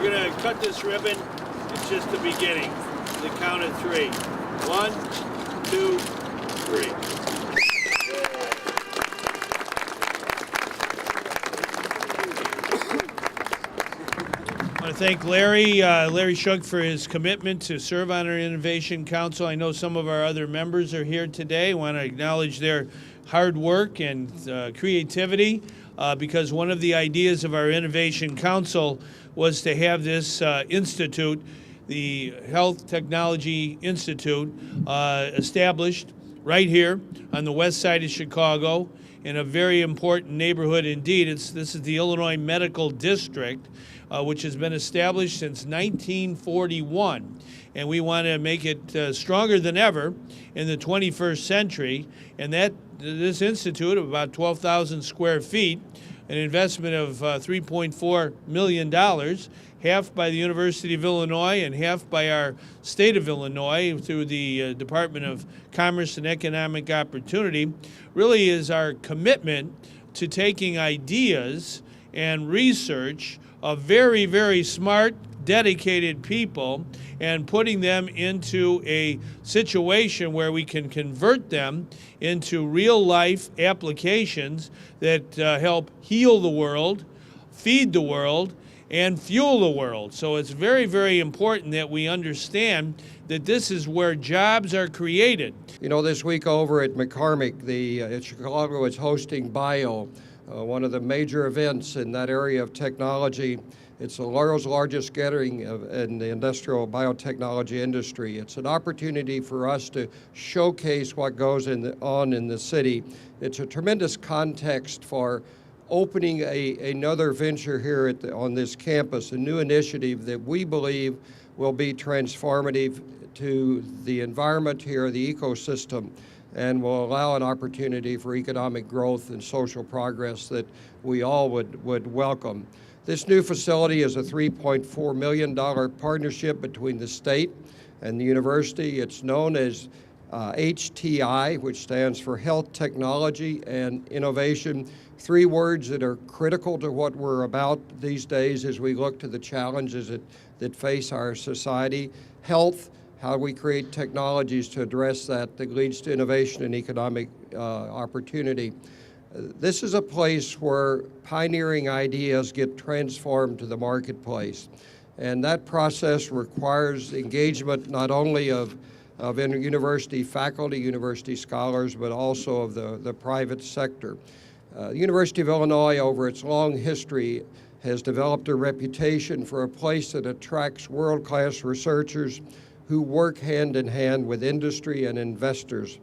We're going to cut this ribbon. It's just the beginning. The count of 3. 1, 2, 3. I want to thank Larry Shug for his commitment to serve on our Innovation Council. I know some of our other members are here today. I want to acknowledge their hard work and creativity because one of the ideas of our Innovation Council was to have this institute, the Health Technology Institute, established right here on the west side of Chicago in a very important neighborhood indeed. This is the Illinois Medical District, which has been established since 1941. And we want to make it stronger than ever in the 21st century. And this institute of about 12,000 square feet, an investment of $3.4 million, half by the University of Illinois and half by our state of Illinois through the Department of Commerce and Economic Opportunity, really is our commitment to taking ideas and research of very, very smart, dedicated people and putting them into a situation where we can convert them into real-life applications that help heal the world, feed the world, and fuel the world. So it's very, very important that we understand that this is where jobs are created. You know, this week over at McCormick, Chicago is hosting BIO, one of the major events in that area of technology. It's the world's largest gathering in the industrial biotechnology industry. It's an opportunity for us to showcase what goes on in the city. It's a tremendous context for opening another venture here on this campus, a new initiative that we believe will be transformative to the environment here, the ecosystem, and will allow an opportunity for economic growth and social progress that we all would welcome. This new facility is a $3.4 million partnership between the state and the university. It's known as HTI, which stands for Health Technology and Innovation, 3 words that are critical to what we're about these days as we look to the challenges that face our society. Health, how we create technologies to address that leads to innovation and economic opportunity. This is a place where pioneering ideas get transformed to the marketplace. And that process requires engagement not only of university faculty, university scholars, but also of the private sector. The University of Illinois, over its long history, has developed a reputation for a place that attracts world-class researchers who work hand in hand with industry and investors.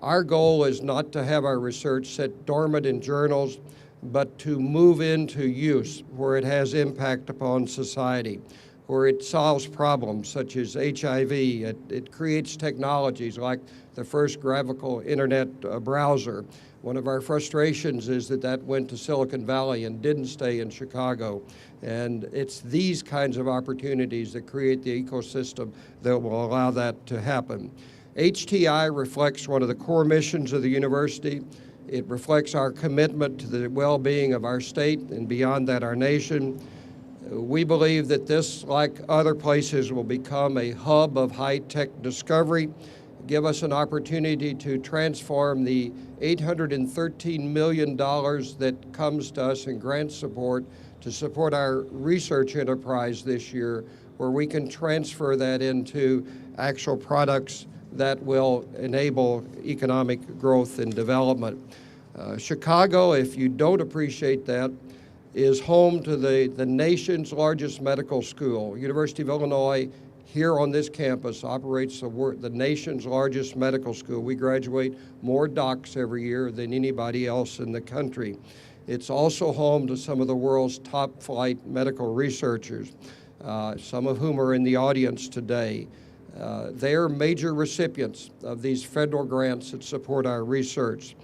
Our goal is not to have our research sit dormant in journals, but to move into use where it has impact upon society, where it solves problems such as HIV. It creates technologies like the first graphical internet browser. One of our frustrations is that went to Silicon Valley and didn't stay in Chicago. And it's these kinds of opportunities that create the ecosystem that will allow that to happen. HTI reflects one of the core missions of the university. It reflects our commitment to the well-being of our state and beyond that our nation. We believe that this, like other places, will become a hub of high-tech discovery, give us an opportunity to transform the $813 million that comes to us in grant support to support our research enterprise this year, where we can transfer that into actual products that will enable economic growth and development. Chicago, if you don't appreciate that, is home to the nation's largest medical school. University of Illinois, here on this campus, operates the nation's largest medical school. We graduate more docs every year than anybody else in the country. It's also home to some of the world's top flight medical researchers, some of whom are in the audience today. They are major recipients of these federal grants that support our research.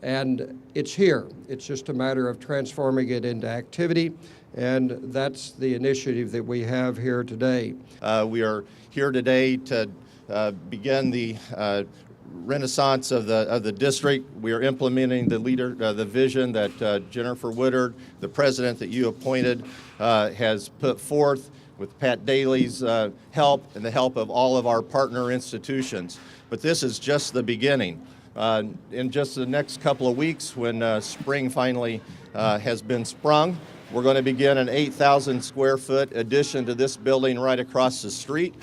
And it's here. It's just a matter of transforming it into activity, and that's the initiative that we have here today. We are here today to begin the renaissance of the district. We are implementing the vision that Jennifer Woodard, the president that you appointed, has put forth with Pat Daly's help and the help of all of our partner institutions. But this is just the beginning. In just the next couple of weeks, when spring finally has been sprung, we're going to begin an 8,000 square foot addition to this building right across the street,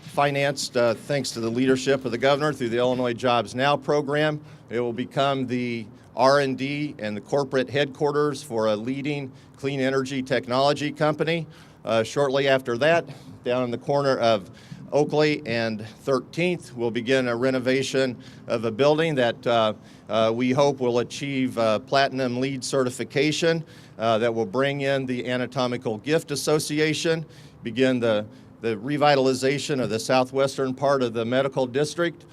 financed thanks to the leadership of the governor through the Illinois Jobs Now program. It will become the R&D and the corporate headquarters for a leading clean energy technology company. Shortly after that, down in the corner of Oakley and 13th, we'll begin a renovation of a building that we hope will achieve Platinum LEED certification that will bring in the Anatomical Gift Association, begin the revitalization of the southwestern part of the medical district.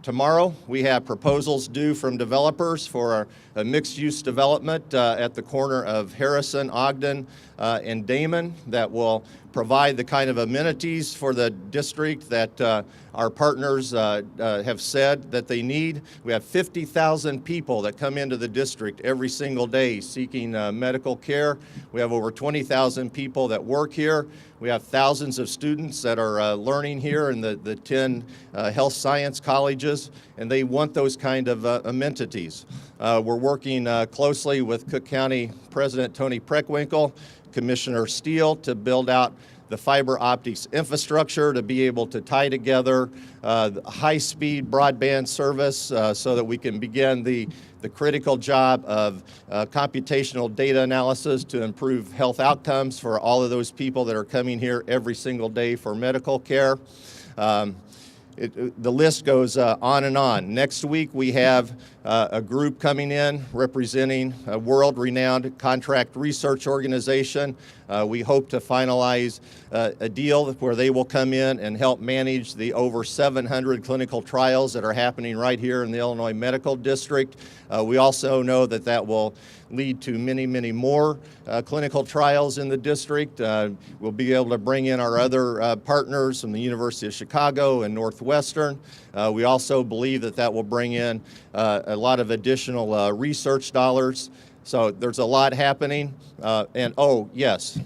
Tomorrow, we have proposals due from developers for a mixed-use development at the corner of Harrison, Ogden, and Damon that will provide the kind of amenities for the district that our partners have said that they need. We have 50,000 people that come into the district every single day seeking medical care. We have over 20,000 people that work here. We have thousands of students that are learning here in the 10 health science colleges, and they want those kind of amenities. We're working closely with Cook County President Tony Preckwinkle, Commissioner Steele, to build out the fiber optics infrastructure to be able to tie together high-speed broadband service so that we can begin the critical job of computational data analysis to improve health outcomes for all of those people that are coming here every single day for medical care. The list goes on and on. Next week, we have a group coming in representing a world-renowned contract research organization. We hope to finalize a deal where they will come in and help manage the over 700 clinical trials that are happening right here in the Illinois Medical District. We also know that that will lead to many, many more clinical trials in the district. We'll be able to bring in our other partners from the University of Chicago and Northwestern. We also believe that that will bring in a lot of additional research dollars. So there's a lot happening. And oh, yes,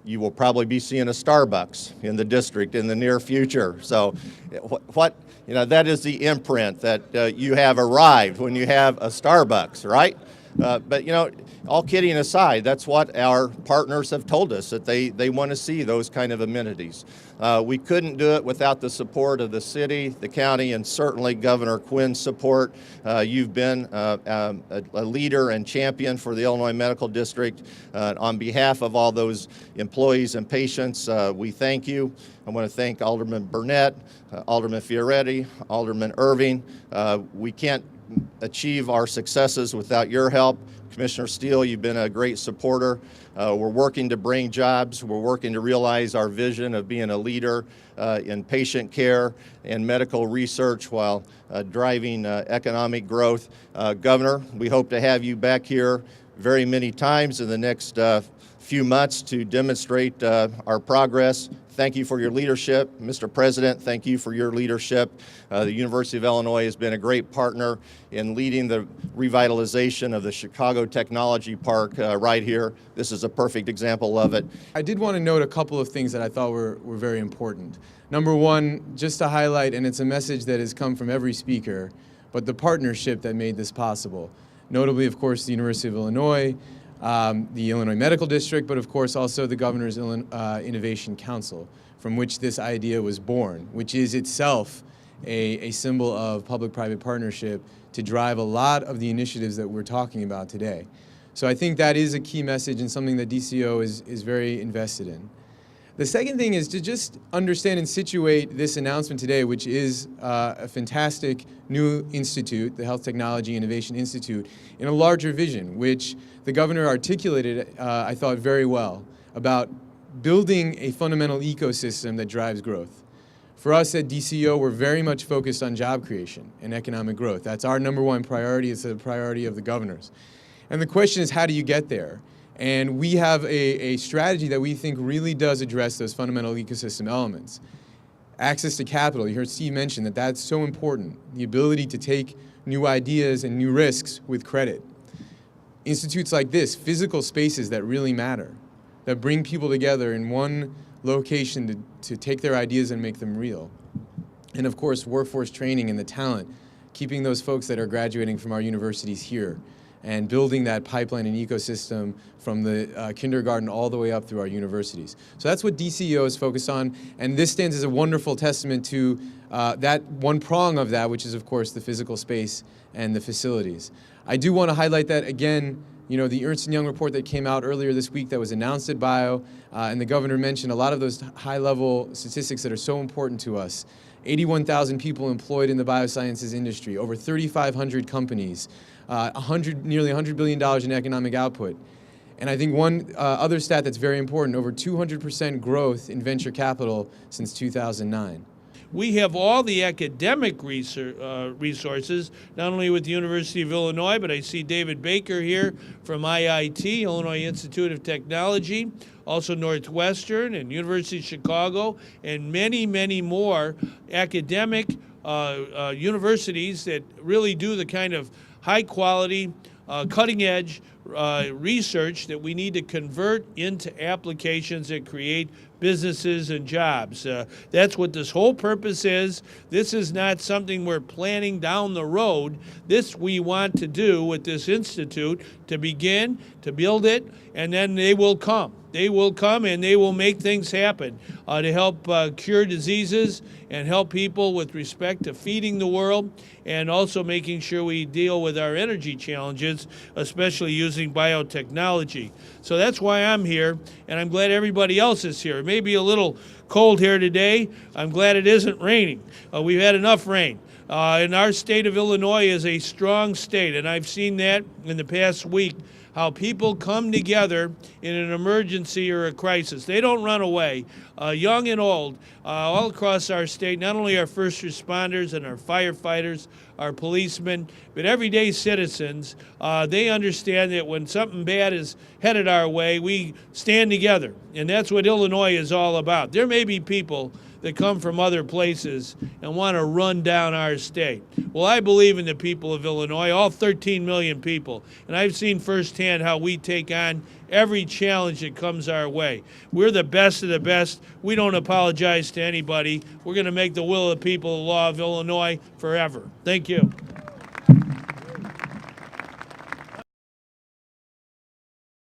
you will probably be seeing a Starbucks in the district in the near future. So that is the imprint that you have arrived when you have a Starbucks, right? But all kidding aside, that's what our partners have told us, that they want to see those kind of amenities. We couldn't do it without the support of the city, the county, and certainly Governor Quinn's support. You've been a leader and champion for the Illinois Medical District. On behalf of all those employees and patients, we thank you. I want to thank Alderman Burnett, Alderman Fioretti, Alderman Irving. We can't achieve our successes without your help. Commissioner Steele, you've been a great supporter. We're working to bring jobs. We're working to realize our vision of being a leader in patient care and medical research while driving economic growth. Governor, we hope to have you back here very many times in the next few months to demonstrate our progress. Thank you for your leadership. Mr. President, thank you for your leadership. The University of Illinois has been a great partner in leading the revitalization of the Chicago Technology Park right here. This is a perfect example of it. I did want to note a couple of things that I thought were very important. Number one, just to highlight, and it's a message that has come from every speaker, but the partnership that made this possible. Notably, of course, the University of Illinois, the Illinois Medical District, but of course also the Governor's Innovation Council, from which this idea was born, which is itself a symbol of public-private partnership to drive a lot of the initiatives that we're talking about today. So I think that is a key message and something that DCO is very invested in. The second thing is to just understand and situate this announcement today, which is a fantastic new institute, the Health Technology Innovation Institute, in a larger vision, which the governor articulated, I thought, very well, about building a fundamental ecosystem that drives growth. For us at DCO, we're very much focused on job creation and economic growth. That's our number one priority. It's a priority of the governor's. And the question is, how do you get there? And we have a strategy that we think really does address those fundamental ecosystem elements. Access to capital, you heard Steve mention that that's so important. The ability to take new ideas and new risks with credit. Institutes like this, physical spaces that really matter, that bring people together in one location to take their ideas and make them real. And of course, workforce training and the talent, keeping those folks that are graduating from our universities here and building that pipeline and ecosystem from the kindergarten all the way up through our universities. So that's what DCEO is focused on, and this stands as a wonderful testament to that one prong of that, which is of course the physical space and the facilities. I do want to highlight that again, you know, the Ernst & Young report that came out earlier this week that was announced at Bio, and the governor mentioned a lot of those high-level statistics that are so important to us. 81,000 people employed in the biosciences industry, over 3,500 companies, nearly $100 billion in economic output. And I think one other stat that's very important, over 200% growth in venture capital since 2009. We have all the academic resources, not only with the University of Illinois, but I see David Baker here from IIT, Illinois Institute of Technology, also Northwestern and University of Chicago, and many, many more academic universities that really do the kind of high-quality, cutting-edge research that we need to convert into applications that create businesses and jobs. That's what this whole purpose is. This is not something we're planning down the road. This we want to do with this institute, to begin, to build it, and then they will come. They will come and they will make things happen to help cure diseases and help people with respect to feeding the world, and also making sure we deal with our energy challenges, especially using biotechnology. So that's why I'm here, and I'm glad everybody else is here. It may be a little cold here today. I'm glad it isn't raining. We've had enough rain. And our state of Illinois is a strong state, and I've seen that in the past week, how people come together in an emergency or a crisis. They don't run away, young and old, all across our state, not only our first responders and our firefighters, our policemen, but everyday citizens. They understand that when something bad is headed our way, we stand together, and that's what Illinois is all about. There may be people that come from other places and want to run down our state. Well, I believe in the people of Illinois, all 13 million people, and I've seen firsthand how we take on every challenge that comes our way. We're the best of the best. We don't apologize to anybody. We're going to make the will of the people, the law of Illinois, forever. Thank you.